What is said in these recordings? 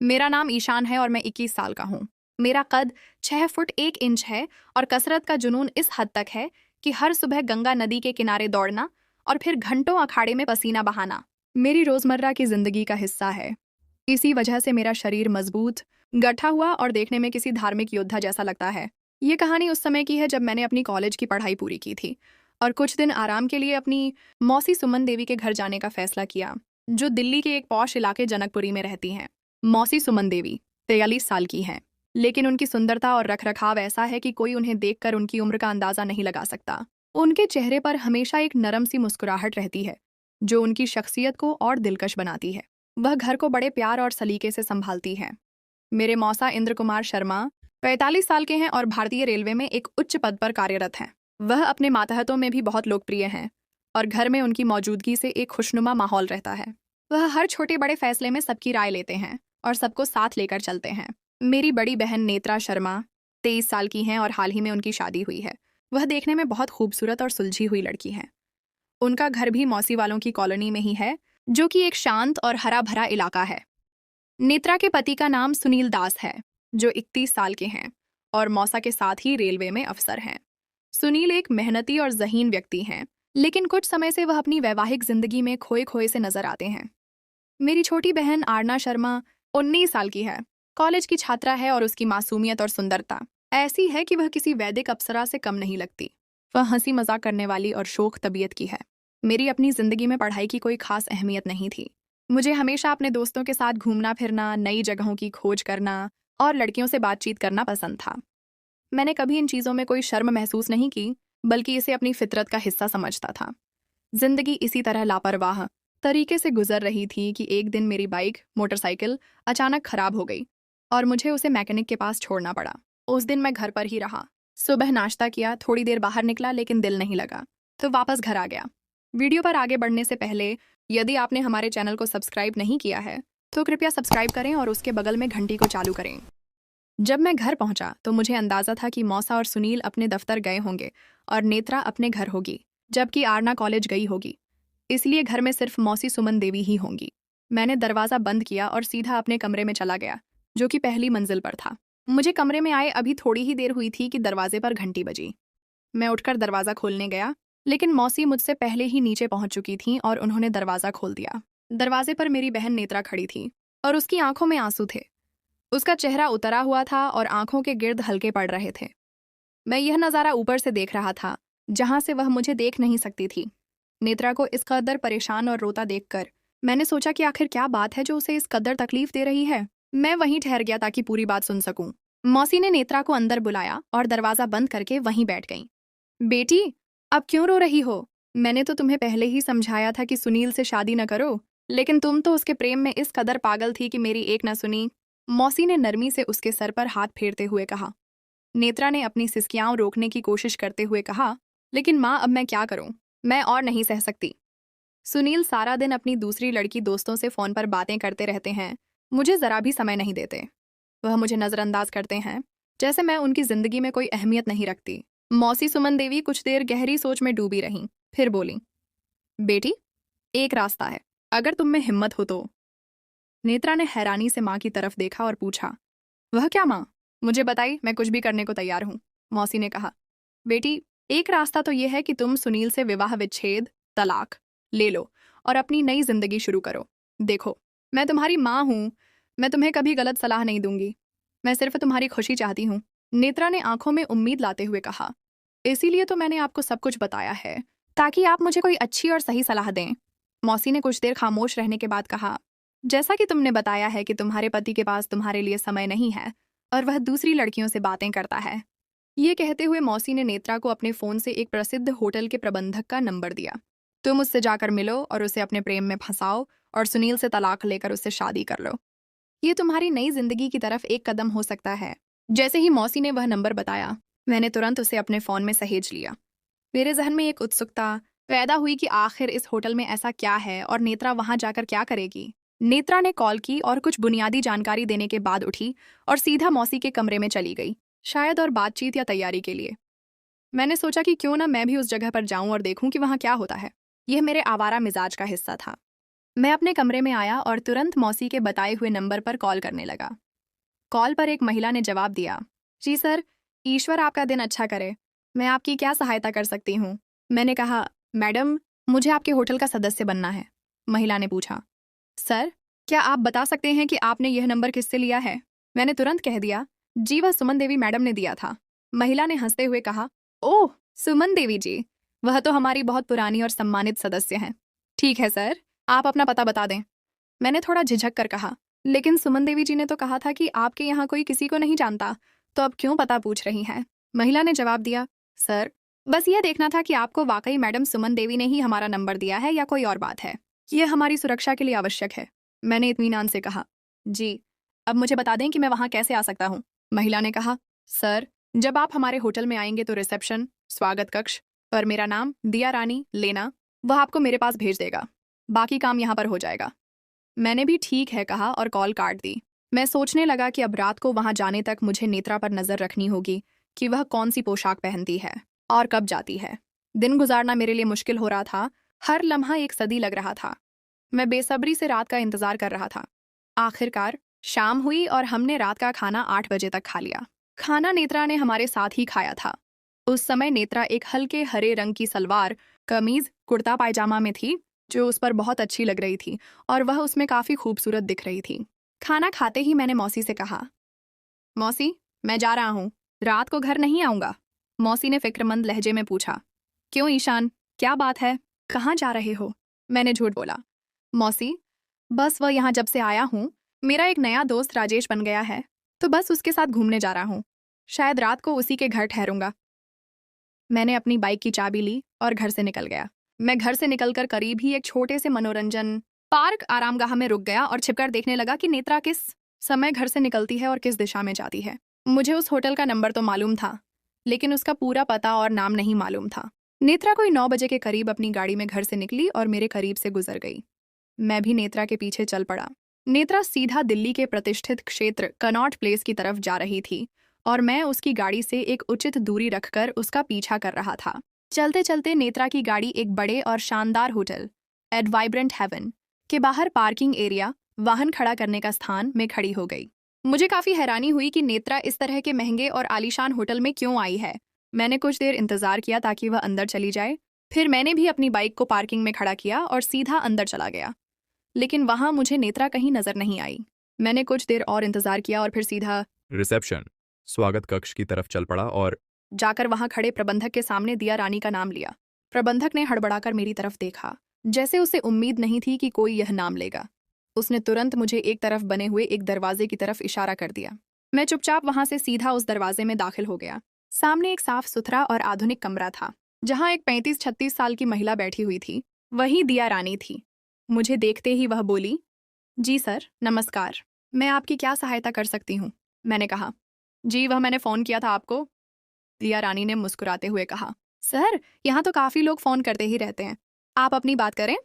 मेरा नाम ईशान है और मैं 21 साल का हूँ। मेरा कद 6 फुट 1 इंच है और कसरत का जुनून इस हद तक है कि हर सुबह गंगा नदी के किनारे दौड़ना और फिर घंटों अखाड़े में पसीना बहाना मेरी रोजमर्रा की जिंदगी का हिस्सा है। इसी वजह से मेरा शरीर मजबूत, गठा हुआ और देखने में किसी धार्मिक योद्धा जैसा लगता है। ये कहानी उस समय की है जब मैंने अपनी कॉलेज की पढ़ाई पूरी की थी और कुछ दिन आराम के लिए अपनी मौसी सुमन देवी के घर जाने का फैसला किया, जो दिल्ली के एक पॉश इलाके जनकपुरी में रहती हैं। मौसी सुमन देवी 43 साल की हैं, लेकिन उनकी सुंदरता और रखरखाव ऐसा है कि कोई उन्हें देखकर उनकी उम्र का अंदाजा नहीं लगा सकता। उनके चेहरे पर हमेशा एक नरम सी मुस्कुराहट रहती है, जो उनकी शख्सियत को और दिलकश बनाती है। वह घर को बड़े प्यार और सलीके से संभालती हैं। मेरे मौसा इंद्र कुमार शर्मा 45 साल के हैं और भारतीय रेलवे में एक उच्च पद पर कार्यरत हैं। वह अपने मातहतों में भी बहुत लोकप्रिय हैं और घर में उनकी मौजूदगी से एक खुशनुमा माहौल रहता है। वह हर छोटे बड़े फैसले में सबकी राय लेते हैं और सबको साथ लेकर चलते हैं। मेरी बड़ी बहन नेत्रा शर्मा 23 साल की हैं और हाल ही में उनकी शादी हुई है। वह देखने में बहुत खूबसूरत और सुलझी हुई लड़की है। उनका घर भी मौसी वालों की कॉलोनी में ही है, जो कि एक शांत और हरा भरा इलाका है। नेत्रा के पति का नाम सुनील दास है, जो 31 साल के हैं और मौसा के साथ ही रेलवे में अफसर हैं। सुनील एक मेहनती और ज़हीन व्यक्ति हैं, लेकिन कुछ समय से वह अपनी वैवाहिक जिंदगी में खोए खोए से नजर आते हैं। मेरी छोटी बहन आरना शर्मा 19 साल की है, कॉलेज की छात्रा है और उसकी मासूमियत और सुंदरता ऐसी है कि वह किसी वैदिक अप्सरा से कम नहीं लगती। वह हंसी मजाक करने वाली और शोख तबीयत की है। मेरी अपनी जिंदगी में पढ़ाई की कोई खास अहमियत नहीं थी। मुझे हमेशा अपने दोस्तों के साथ घूमना फिरना, नई जगहों की खोज करना और लड़कियों से बातचीत करना पसंद था। मैंने कभी इन चीज़ों में कोई शर्म महसूस नहीं की, बल्कि इसे अपनी फितरत का हिस्सा समझता था। जिंदगी इसी तरह लापरवाह तरीके से गुजर रही थी कि एक दिन मेरी बाइक मोटरसाइकिल अचानक खराब हो गई और मुझे उसे मैकेनिक के पास छोड़ना पड़ा। उस दिन मैं घर पर ही रहा। सुबह नाश्ता किया, थोड़ी देर बाहर निकला, लेकिन दिल नहीं लगा, तो वापस घर आ गया। वीडियो पर आगे बढ़ने से पहले यदि आपने हमारे चैनल को सब्सक्राइब नहीं किया है तो कृपया सब्सक्राइब करें और उसके बगल में घंटी को चालू करें। जब मैं घर पहुंचा तो मुझे अंदाजा था कि मौसा और सुनील अपने दफ्तर गए होंगे और नेत्रा अपने घर होगी, जबकि आरना कॉलेज गई होगी। इसलिए घर में सिर्फ मौसी सुमन देवी ही होंगी। मैंने दरवाज़ा बंद किया और सीधा अपने कमरे में चला गया, जो कि पहली मंजिल पर था। मुझे कमरे में आए अभी थोड़ी ही देर हुई थी कि दरवाजे पर घंटी बजी। मैं उठकर दरवाज़ा खोलने गया, लेकिन मौसी मुझसे पहले ही नीचे पहुंच चुकी थीं और उन्होंने दरवाज़ा खोल दिया। दरवाजे पर मेरी बहन नेत्रा खड़ी थी और उसकी आंखों में आंसू थे। उसका चेहरा उतरा हुआ था और आंखों के गिर्द हल्के पड़ रहे थे। मैं यह नज़ारा ऊपर से देख रहा था, जहां से वह मुझे देख नहीं सकती थी। नेत्रा को इस कदर परेशान और रोता देखकर मैंने सोचा कि आखिर क्या बात है जो उसे इस कदर तकलीफ दे रही है। मैं वहीं ठहर गया ताकि पूरी बात सुन सकूं। मौसी ने नेत्रा को अंदर बुलाया और दरवाज़ा बंद करके वहीं बैठ गई। बेटी, अब क्यों रो रही हो? मैंने तो तुम्हें पहले ही समझाया था कि सुनील से शादी न करो, लेकिन तुम तो उसके प्रेम में इस कदर पागल थी कि मेरी एक न सुनी। मौसी ने नरमी से उसके सर पर हाथ फेरते हुए कहा। नेत्रा ने अपनी सिसकियां रोकने की कोशिश करते हुए कहा, लेकिन माँ, अब मैं क्या करूं? मैं और नहीं सह सकती। सुनील सारा दिन अपनी दूसरी लड़की दोस्तों से फ़ोन पर बातें करते रहते हैं, मुझे ज़रा भी समय नहीं देते। वह मुझे नज़रअंदाज करते हैं, जैसे मैं उनकी ज़िंदगी में कोई अहमियत नहीं रखती। मौसी सुमन देवी कुछ देर गहरी सोच में डूबी रहीं, फिर बोली, बेटी, एक रास्ता है, अगर तुम में हिम्मत हो तो। नेत्रा ने हैरानी से माँ की तरफ देखा और पूछा, वह क्या माँ? मुझे बताई, मैं कुछ भी करने को तैयार हूँ। मौसी ने कहा, बेटी, एक रास्ता तो यह है कि तुम सुनील से विवाह विच्छेद, तलाक ले लो और अपनी नई जिंदगी शुरू करो। देखो, मैं तुम्हारी माँ हूँ, मैं तुम्हें कभी गलत सलाह नहीं दूंगी। मैं सिर्फ तुम्हारी खुशी चाहती हूँ। नेत्रा ने आंखों में उम्मीद लाते हुए कहा, इसीलिए तो मैंने आपको सब कुछ बताया है, ताकि आप मुझे कोई अच्छी और सही सलाह दें। मौसी ने कुछ देर खामोश रहने के बाद कहा, जैसा कि तुमने बताया है कि तुम्हारे पति के पास तुम्हारे लिए समय नहीं है और वह दूसरी लड़कियों से बातें करता है। ये कहते हुए मौसी ने नेत्रा को अपने फ़ोन से एक प्रसिद्ध होटल के प्रबंधक का नंबर दिया। तुम उससे जाकर मिलो और उसे अपने प्रेम में फंसाओ और सुनील से तलाक लेकर उससे शादी कर लो। ये तुम्हारी नई जिंदगी की तरफ एक कदम हो सकता है। जैसे ही मौसी ने वह नंबर बताया, मैंने तुरंत उसे अपने फ़ोन में सहेज लिया। मेरे जहन में एक उत्सुकता पैदा हुई कि आखिर इस होटल में ऐसा क्या है और नेत्रा वहां जाकर क्या करेगी। नेत्रा ने कॉल की और कुछ बुनियादी जानकारी देने के बाद उठी और सीधा मौसी के कमरे में चली गई, शायद और बातचीत या तैयारी के लिए। मैंने सोचा कि क्यों ना मैं भी उस जगह पर जाऊं और देखूं कि वहां क्या होता है। यह मेरे आवारा मिजाज का हिस्सा था। मैं अपने कमरे में आया और तुरंत मौसी के बताए हुए नंबर पर कॉल करने लगा। कॉल पर एक महिला ने जवाब दिया, जी सर, ईश्वर आपका दिन अच्छा करे। मैं आपकी क्या सहायता कर सकती हूँ? मैंने कहा, मैडम, मुझे आपके होटल का सदस्य बनना है। महिला ने पूछा, सर, क्या आप बता सकते हैं कि आपने यह नंबर किससे लिया है? मैंने तुरंत कह दिया, जी वह सुमन देवी मैडम ने दिया था। महिला ने हंसते हुए कहा, ओह, सुमन देवी जी, वह तो हमारी बहुत पुरानी और सम्मानित सदस्य हैं। ठीक है सर, आप अपना पता बता दें। मैंने थोड़ा झिझक कर कहा, लेकिन सुमन देवी जी ने तो कहा था कि आपके यहाँ कोई किसी को नहीं जानता, तो अब क्यों पता पूछ रही हैं? महिला ने जवाब दिया, सर, बस यह देखना था कि आपको वाकई मैडम सुमन देवी ने ही हमारा नंबर दिया है या कोई और बात है। यह हमारी सुरक्षा के लिए आवश्यक है। मैंने इत्मीनान से कहा, जी, अब मुझे बता दें कि मैं वहाँ कैसे आ सकता हूँ? महिला ने कहा, सर, जब आप हमारे होटल में आएंगे तो रिसेप्शन, स्वागत कक्ष पर मेरा नाम दिया रानी लेना, वह आपको मेरे पास भेज देगा। बाकी काम यहाँ पर हो जाएगा। मैंने भी ठीक है कहा और कॉल काट दी। मैं सोचने लगा कि अब रात को वहां जाने तक मुझे नेत्रा पर नजर रखनी होगी कि वह कौन सी पोशाक पहनती है और कब जाती है। दिन गुजारना मेरे लिए मुश्किल हो रहा था। हर लम्हा एक सदी लग रहा था। मैं बेसब्री से रात का इंतजार कर रहा था। आखिरकार शाम हुई और हमने रात का खाना 8 बजे तक खा लिया। खाना नेत्रा ने हमारे साथ ही खाया था। उस समय नेत्रा एक हल्के हरे रंग की सलवार, कमीज, कुर्ता पायजामा में थी, जो उस पर बहुत अच्छी लग रही थी और वह उसमें काफी खूबसूरत दिख रही थी। खाना खाते ही मैंने मौसी से कहा, मौसी, मैं जा रहा हूँ, रात को घर नहीं आऊंगा। मौसी ने फिक्रमंद लहजे में पूछा, क्यों ईशान, क्या बात है, कहाँ जा रहे हो? मैंने झूठ बोला, मौसी, बस वह यहाँ जब से आया हूँ, मेरा एक नया दोस्त राजेश बन गया है, तो बस उसके साथ घूमने जा रहा हूँ। शायद रात को उसी के घर ठहरूंगा। मैंने अपनी बाइक की चाबी ली और घर से निकल गया। मैं घर से निकलकर करीब ही एक छोटे से मनोरंजन पार्क आरामगाह में रुक गया और छिपकर देखने लगा कि नेत्रा किस समय घर से निकलती है और किस दिशा में जाती है। मुझे उस होटल का नंबर तो मालूम था, लेकिन उसका पूरा पता और नाम नहीं मालूम था। नेत्रा कोई 9 बजे के करीब अपनी गाड़ी में घर से निकली और मेरे करीब से गुजर गई। मैं भी नेत्रा के पीछे चल पड़ा। नेत्रा सीधा दिल्ली के प्रतिष्ठित क्षेत्र कनॉट प्लेस की तरफ जा रही थी और मैं उसकी गाड़ी से एक उचित दूरी रखकर उसका पीछा कर रहा था। चलते चलते नेत्रा की गाड़ी एक बड़े और शानदार होटल एड वाइब्रेंट हेवन के बाहर पार्किंग एरिया, वाहन खड़ा करने का स्थान में खड़ी हो गई। मुझे काफी हैरानी हुई कि नेत्रा इस तरह के महंगे और आलीशान होटल में क्यों आई है। मैंने कुछ देर इंतजार किया ताकि वह अंदर चली जाए। फिर मैंने भी अपनी बाइक को पार्किंग में खड़ा किया और सीधा अंदर चला गया, लेकिन वहां मुझे नेत्रा कहीं नजर नहीं आई। मैंने कुछ देर और इंतजार किया और फिर सीधा रिसेप्शन, स्वागत कक्ष की तरफ चल पड़ा और जाकर वहां खड़े प्रबंधक के सामने दिया रानी का नाम लिया। प्रबंधक ने हड़बड़ाकर मेरी तरफ देखा, जैसे उसे उम्मीद नहीं थी कि कोई यह नाम लेगा। उसने तुरंत मुझे एक तरफ बने हुए एक दरवाजे की तरफ इशारा कर दिया। मैं चुपचाप वहां से सीधा उस दरवाजे में दाखिल हो गया। सामने एक साफ सुथरा और आधुनिक कमरा था, जहां एक 35-36 साल की महिला बैठी हुई थी। वही दिया रानी थी। मुझे देखते ही वह बोली, जी सर, नमस्कार, मैं आपकी क्या सहायता कर सकती हूँ? मैंने कहा, जी वह मैंने फ़ोन किया था आपको। दिया रानी ने मुस्कुराते हुए कहा, सर, यहाँ तो काफ़ी लोग फ़ोन करते ही रहते हैं, आप अपनी बात करें।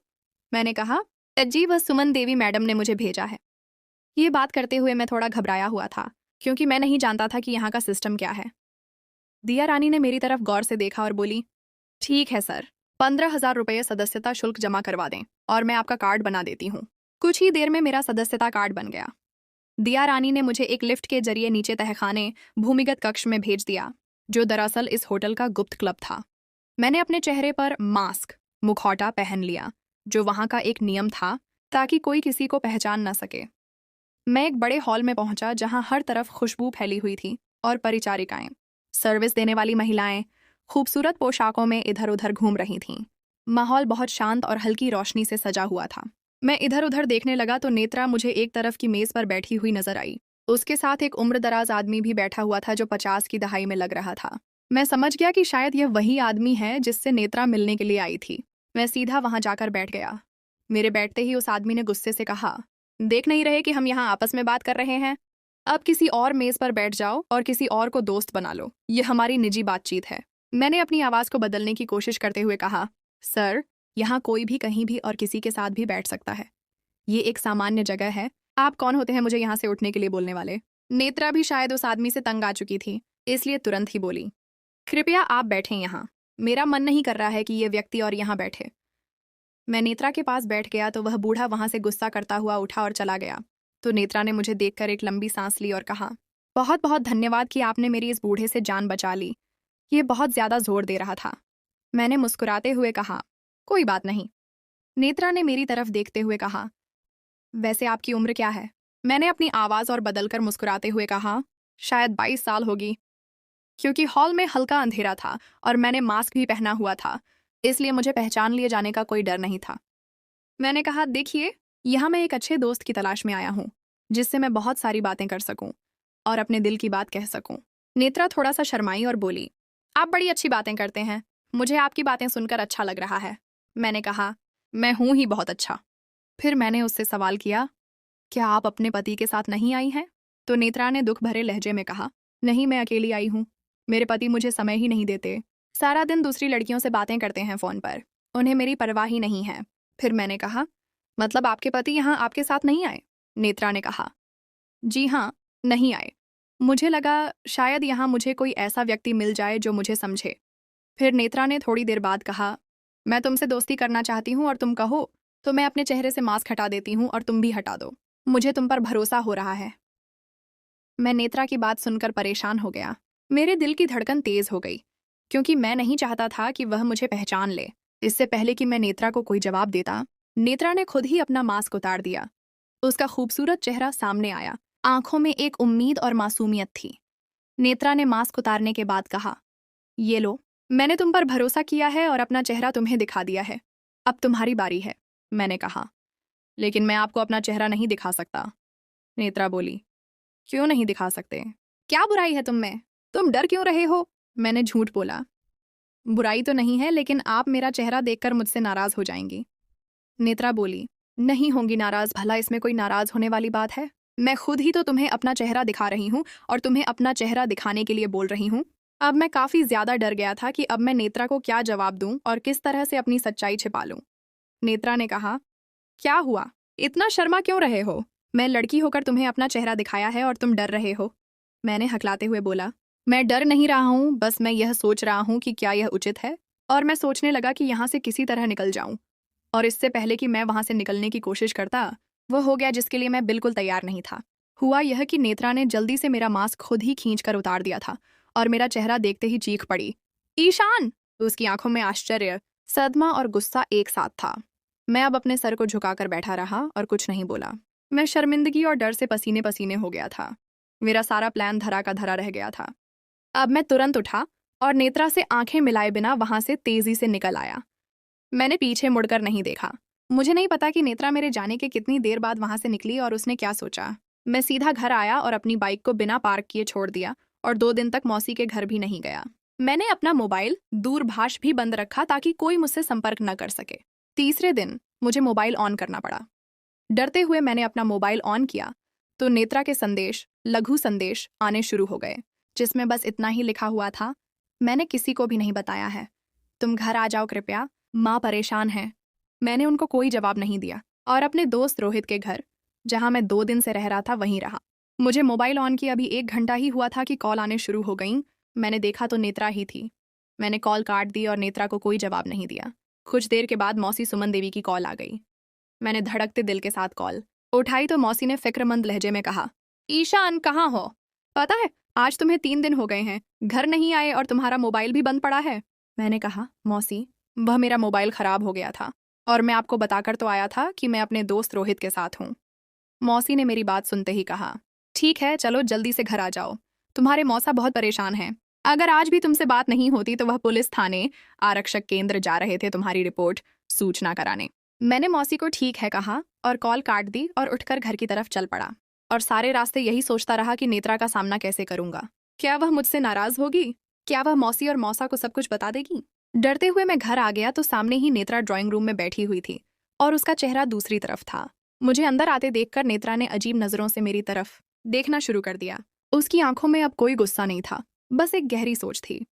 मैंने कहा, जी वह सुमन देवी मैडम ने मुझे भेजा है। ये बात करते हुए मैं थोड़ा घबराया हुआ था, क्योंकि मैं नहीं जानता था कि यहाँ का सिस्टम क्या है। दिया रानी ने मेरी तरफ गौर से देखा और बोली, ठीक है सर, 15,000 रुपये सदस्यता शुल्क जमा करवा दें और मैं आपका कार्ड बना देती हूँ। कुछ ही देर में मेरा सदस्यता कार्ड बन गया। दिया रानी ने मुझे एक लिफ्ट के जरिए नीचे तहखाने भूमिगत कक्ष में भेज दिया, जो दरअसल इस होटल का गुप्त क्लब था। मैंने अपने चेहरे पर मास्क, मुखौटा पहन लिया, जो वहां का एक नियम था, ताकि कोई किसी को पहचान न सके। मैं एक बड़े हॉल में पहुंचा जहां हर तरफ खुशबू फैली हुई थी और परिचारिकाएं, सर्विस देने वाली महिलाएं खूबसूरत पोशाकों में इधर उधर घूम रही थीं। माहौल बहुत शांत और हल्की रोशनी से सजा हुआ था। मैं इधर उधर देखने लगा तो नेत्रा मुझे एक तरफ की मेज पर बैठी हुई नजर आई। उसके साथ एक उम्रदराज आदमी भी बैठा हुआ था जो 50 की दहाई में लग रहा था। मैं समझ गया कि शायद यह वही आदमी है जिससे नेत्रा मिलने के लिए आई थी। मैं सीधा वहां जाकर बैठ गया। मेरे बैठते ही उस आदमी ने गुस्से से कहा, देख नहीं रहे कि हम यहाँ आपस में बात कर रहे हैं? अब किसी और मेज पर बैठ जाओ और किसी और को दोस्त बना लो, ये हमारी निजी बातचीत है। मैंने अपनी आवाज को बदलने की कोशिश करते हुए कहा, सर, यहाँ कोई भी कहीं भी और किसी के साथ भी बैठ सकता है। ये एक सामान्य जगह है। आप कौन होते हैं मुझे यहाँ से उठने के लिए बोलने वाले? नेत्रा भी शायद उस आदमी से तंग आ चुकी थी, इसलिए तुरंत ही बोली, कृपया आप बैठें यहाँ। मेरा मन नहीं कर रहा है कि ये व्यक्ति और यहाँ बैठे। मैं नेत्रा के पास बैठ गया तो वह बूढ़ा वहां से गुस्सा करता हुआ उठा और चला गया। तो नेत्रा ने मुझे देखकर एक लंबी सांस ली और कहा, बहुत बहुत धन्यवाद कि आपने मेरी इस बूढ़े से जान बचा ली। ये बहुत ज्यादा जोर दे रहा था। मैंने मुस्कुराते हुए कहा, कोई बात नहीं। नेत्रा ने मेरी तरफ देखते हुए कहा, वैसे आपकी उम्र क्या है? मैंने अपनी आवाज और बदलकर मुस्कुराते हुए कहा, शायद 22 साल होगी। क्योंकि हॉल में हल्का अंधेरा था और मैंने मास्क भी पहना हुआ था, इसलिए मुझे पहचान लिए जाने का कोई डर नहीं था। मैंने कहा, देखिए, यहाँ मैं एक अच्छे दोस्त की तलाश में आया हूँ, जिससे मैं बहुत सारी बातें कर सकूं और अपने दिल की बात कह सकूं। नेत्रा थोड़ा सा शर्माई और बोली, आप बड़ी अच्छी बातें करते हैं, मुझे आपकी बातें सुनकर अच्छा लग रहा है। मैंने कहा, मैं हूं ही बहुत अच्छा। फिर मैंने उससे सवाल किया, क्या आप अपने पति के साथ नहीं आई हैं? तो नेत्रा ने दुख भरे लहजे में कहा, नहीं, मैं अकेली आई हूँ। मेरे पति मुझे समय ही नहीं देते, सारा दिन दूसरी लड़कियों से बातें करते हैं फोन पर, उन्हें मेरी परवाह ही नहीं है। फिर मैंने कहा, मतलब आपके पति यहाँ आपके साथ नहीं आए? नेत्रा ने कहा, जी हाँ, नहीं आए। मुझे लगा शायद यहाँ मुझे कोई ऐसा व्यक्ति मिल जाए जो मुझे समझे। फिर नेत्रा ने थोड़ी देर बाद कहा, मैं तुमसे दोस्ती करना चाहती हूँ और तुम कहो तो मैं अपने चेहरे से मास्क हटा देती हूँ और तुम भी हटा दो। मुझे तुम पर भरोसा हो रहा है। मैं नेत्रा की बात सुनकर परेशान हो गया। मेरे दिल की धड़कन तेज हो गई, क्योंकि मैं नहीं चाहता था कि वह मुझे पहचान ले। इससे पहले कि मैं नेत्रा को कोई जवाब देता, नेत्रा ने खुद ही अपना मास्क उतार दिया। उसका खूबसूरत चेहरा सामने आया, आंखों में एक उम्मीद और मासूमियत थी। नेत्रा ने मास्क उतारने के बाद कहा, ये लो, मैंने तुम पर भरोसा किया है और अपना चेहरा तुम्हें दिखा दिया है। अब तुम्हारी बारी है। मैंने कहा, लेकिन मैं आपको अपना चेहरा नहीं दिखा सकता। नेत्रा बोली, क्यों नहीं दिखा सकते? क्या बुराई है तुम में? तुम डर क्यों रहे हो? मैंने झूठ बोला, बुराई तो नहीं है, लेकिन आप मेरा चेहरा देखकर मुझसे नाराज हो जाएंगी। नेत्रा बोली, नहीं होंगी नाराज, भला इसमें कोई नाराज होने वाली बात है? मैं खुद ही तो तुम्हें अपना चेहरा दिखा रही हूँ और तुम्हें अपना चेहरा दिखाने के लिए बोल रही हूँ। अब मैं काफी ज्यादा डर गया था कि अब मैं नेत्रा को क्या जवाब दूं और किस तरह से अपनी सच्चाई छिपा लूं। नेत्रा ने कहा, क्या हुआ, इतना शर्मा क्यों रहे हो? मैं लड़की होकर तुम्हें अपना चेहरा दिखाया है और तुम डर रहे हो। मैंने हकलाते हुए बोला, मैं डर नहीं रहा हूँ, बस मैं यह सोच रहा हूँ कि क्या यह उचित है। और मैं सोचने लगा कि यहाँ से किसी तरह निकल जाऊं। और इससे पहले कि मैं वहां से निकलने की कोशिश करता, वह हो गया जिसके लिए मैं बिल्कुल तैयार नहीं था। हुआ यह कि नेत्रा ने जल्दी से मेरा मास्क खुद ही खींचकर उतार दिया था और मेरा चेहरा देखते ही चीख पड़ी, ईशान! उसकी आंखों में आश्चर्य, सदमा और गुस्सा एक साथ था। मैं अब अपने सर को झुकाकर बैठा रहा और कुछ नहीं बोला। मैं शर्मिंदगी और डर से पसीने पसीने हो गया था। मेरा सारा प्लान धरा का धरा रह गया था। अब मैं तुरंत उठा और नेत्रा से आंखें मिलाए बिना वहां से तेजी से निकल आया। मैंने पीछे मुड़कर नहीं देखा। मुझे नहीं पता कि नेत्रा मेरे जाने के कितनी देर बाद वहां से निकली और उसने क्या सोचा। मैं सीधा घर आया और अपनी बाइक को बिना पार्क किए छोड़ दिया और 2 दिन तक मौसी के घर भी नहीं गया। मैंने अपना मोबाइल दूरभाष भी बंद रखा ताकि कोई मुझसे संपर्क न कर सके। तीसरे दिन मुझे मोबाइल ऑन करना पड़ा। डरते हुए मैंने अपना मोबाइल ऑन किया तो नेत्रा के संदेश, लघु संदेश आने शुरू हो गए, जिसमें बस इतना ही लिखा हुआ था, मैंने किसी को भी नहीं बताया है, तुम घर आ जाओ कृपया, माँ परेशान है। मैंने उनको कोई जवाब नहीं दिया और अपने दोस्त रोहित के घर, जहां मैं 2 दिन से रह रहा था, वहीं रहा। मुझे मोबाइल ऑन किए अभी 1 घंटा ही हुआ था कि कॉल आने शुरू हो गईं। मैंने देखा तो नेत्रा ही थी। मैंने कॉल काट दी और नेत्रा को कोई जवाब नहीं दिया। कुछ देर के बाद मौसी सुमन देवी की कॉल आ गई। मैंने धड़कते दिल के साथ कॉल उठाई तो मौसी ने फिक्रमंद लहजे में कहा, ईशान कहाँ हो? पता है, आज तुम्हें 3 दिन हो गए हैं, घर नहीं आए और तुम्हारा मोबाइल भी बंद पड़ा है। मैंने कहा, मौसी, वह मेरा मोबाइल खराब हो गया था और मैं आपको बताकर तो आया था कि मैं अपने दोस्त रोहित के साथ हूँ। मौसी ने मेरी बात सुनते ही कहा, ठीक है, चलो जल्दी से घर आ जाओ, तुम्हारे मौसा बहुत परेशान हैं। अगर आज भी तुमसे बात नहीं होती तो वह पुलिस थाने आरक्षक केंद्र जा रहे थे तुम्हारी रिपोर्ट सूचना कराने। मैंने मौसी को ठीक है कहा और कॉल काट दी और उठकर घर की तरफ चल पड़ा और सारे रास्ते यही सोचता रहा कि नेत्रा का सामना कैसे करूंगा। क्या वह मुझसे नाराज होगी? क्या वह मौसी और मौसा को सब कुछ बता देगी? डरते हुए मैं घर आ गया तो सामने ही नेत्रा ड्राइंग रूम में बैठी हुई थी और उसका चेहरा दूसरी तरफ था। मुझे अंदर आते देखकर नेत्रा ने अजीब नजरों से मेरी तरफ देखना शुरू कर दिया। उसकी आंखों में अब कोई गुस्सा नहीं था, बस एक गहरी सोच थी।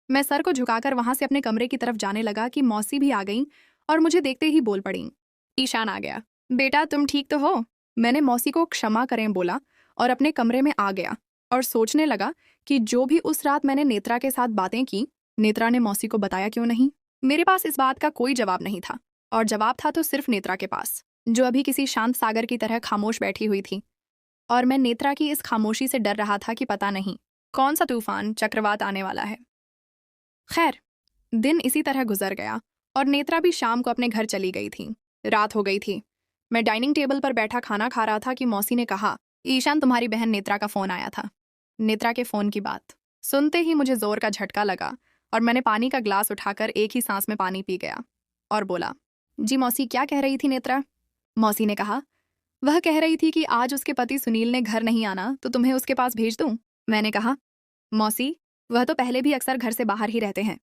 मैं सर को झुकाकर वहां से अपने कमरे की तरफ जाने लगा कि मौसी भी आ गई और मुझे देखते ही बोल पड़ी, ईशान आ गया। बेटा तुम ठीक तो हो? मैंने मौसी को क्षमा करें बोला और अपने कमरे में आ गया और सोचने लगा कि जो भी उस रात मैंने नेत्रा के साथ बातें की, नेत्रा ने मौसी को बताया क्यों नहीं। मेरे पास इस बात का कोई जवाब नहीं था। और जवाब था तो सिर्फ नेत्रा के पास, जो अभी किसी शांत सागर की तरह खामोश बैठी हुई थी। और मैं नेत्रा की इस खामोशी से डर रहा था कि पता नहीं कौन सा तूफान चक्रवात आने वाला है। खैर, दिन इसी तरह गुजर गया और नेत्रा भी शाम को अपने घर चली गई थी। रात हो गई थी। मैं डाइनिंग टेबल पर बैठा खाना खा रहा था कि मौसी ने कहा, ईशान, तुम्हारी बहन नेत्रा का फोन आया था। नेत्रा के फोन की बात सुनते ही मुझे जोर का झटका लगा और मैंने पानी का ग्लास उठाकर एक ही सांस में पानी पी गया और बोला, जी मौसी, क्या कह रही थी नेत्रा? मौसी ने कहा, वह कह रही थी कि आज उसके पति सुनील ने घर नहीं आना तो तुम्हें उसके पास भेज दूं। मैंने कहा, मौसी, वह तो पहले भी अक्सर घर से बाहर ही रहते हैं,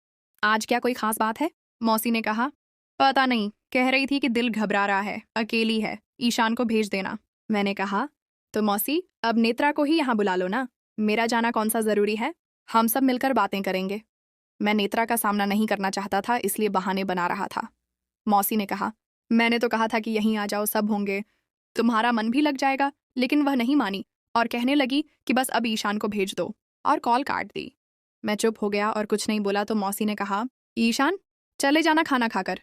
आज क्या कोई खास बात है? मौसी ने कहा, पता नहीं, कह रही थी कि दिल घबरा रहा है, अकेली है, ईशान को भेज देना। मैंने कहा, तो मौसी, अब नेत्रा को ही यहाँ बुला लो ना, मेरा जाना कौन सा जरूरी है, हम सब मिलकर बातें करेंगे। मैं नेत्रा का सामना नहीं करना चाहता था, इसलिए बहाने बना रहा था। मौसी ने कहा, मैंने तो कहा था कि यहीं आ जाओ, सब होंगे, तुम्हारा मन भी लग जाएगा। लेकिन वह नहीं मानी और कहने लगी कि बस अब ईशान को भेज दो, और कॉल काट दी। मैं चुप हो गया और कुछ नहीं बोला तो मौसी ने कहा, ईशान, चले जाना खाना खाकर।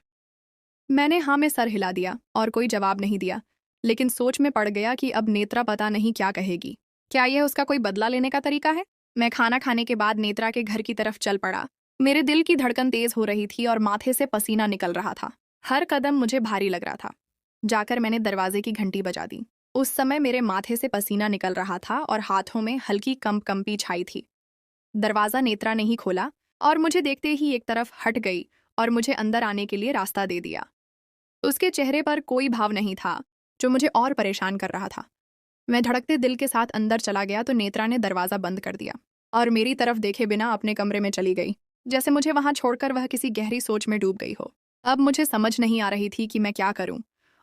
मैंने हाँ में सर हिला दिया और कोई जवाब नहीं दिया, लेकिन सोच में पड़ गया कि अब नेत्रा पता नहीं क्या कहेगी। क्या यह उसका कोई बदला लेने का तरीका है? मैं खाना खाने के बाद नेत्रा के घर की तरफ चल पड़ा। मेरे दिल की धड़कन तेज हो रही थी और माथे से पसीना निकल रहा था। हर कदम मुझे भारी लग रहा था। जाकर मैंने दरवाजे की घंटी बजा दी। उस समय मेरे माथे से पसीना निकल रहा था और हाथों में हल्की कंपी छाई थी। दरवाजा नेत्रा ने ही खोला और मुझे देखते ही एक तरफ हट गई और मुझे अंदर आने के लिए रास्ता दे दिया। उसके चेहरे पर कोई भाव नहीं था, जो मुझे और परेशान कर रहा था। मैं धड़कते दिल के साथ अंदर चला गया तो नेत्रा ने दरवाजा बंद कर दिया और मेरी तरफ देखे बिना अपने कमरे में चली गई, जैसे मुझे वहां छोड़कर वह किसी गहरी सोच में डूब गई हो। अब मुझे समझ नहीं आ रही थी कि मैं क्या करूं,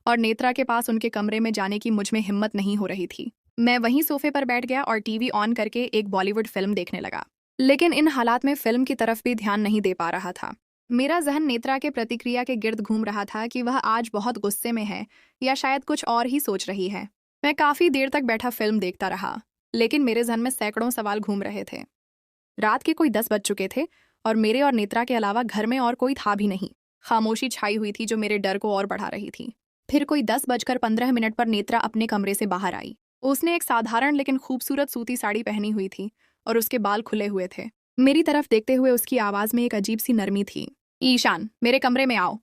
और नेत्रा के पास उनके कमरे में जाने की मुझ में हिम्मत नहीं हो रही थी। मैं वहीं सोफे पर बैठ गया और टीवी ऑन करके एक बॉलीवुड फिल्म देखने लगा, लेकिन इन हालात में फिल्म की तरफ भी ध्यान नहीं दे पा रहा था। मेरा जहन नेत्रा के प्रतिक्रिया के गिर्द घूम रहा था कि वह आज बहुत गुस्से में है या शायद कुछ और ही सोच रही है। मैं काफी देर तक बैठा फिल्म देखता रहा, लेकिन मेरे जहन में सैकड़ों सवाल घूम रहे थे। रात के कोई 10 बज चुके थे और मेरे और नेत्रा के अलावा घर में और कोई था भी नहीं। खामोशी छाई हुई थी जो मेरे डर को और बढ़ा रही थी। फिर कोई 10:15 पर नेत्रा अपने कमरे से बाहर आई। उसने एक साधारण लेकिन खूबसूरत सूती साड़ी पहनी हुई थी और उसके बाल खुले हुए थे। मेरी तरफ देखते हुए उसकी आवाज में एक अजीब सी नरमी थी। ईशान, मेरे कमरे में आओ।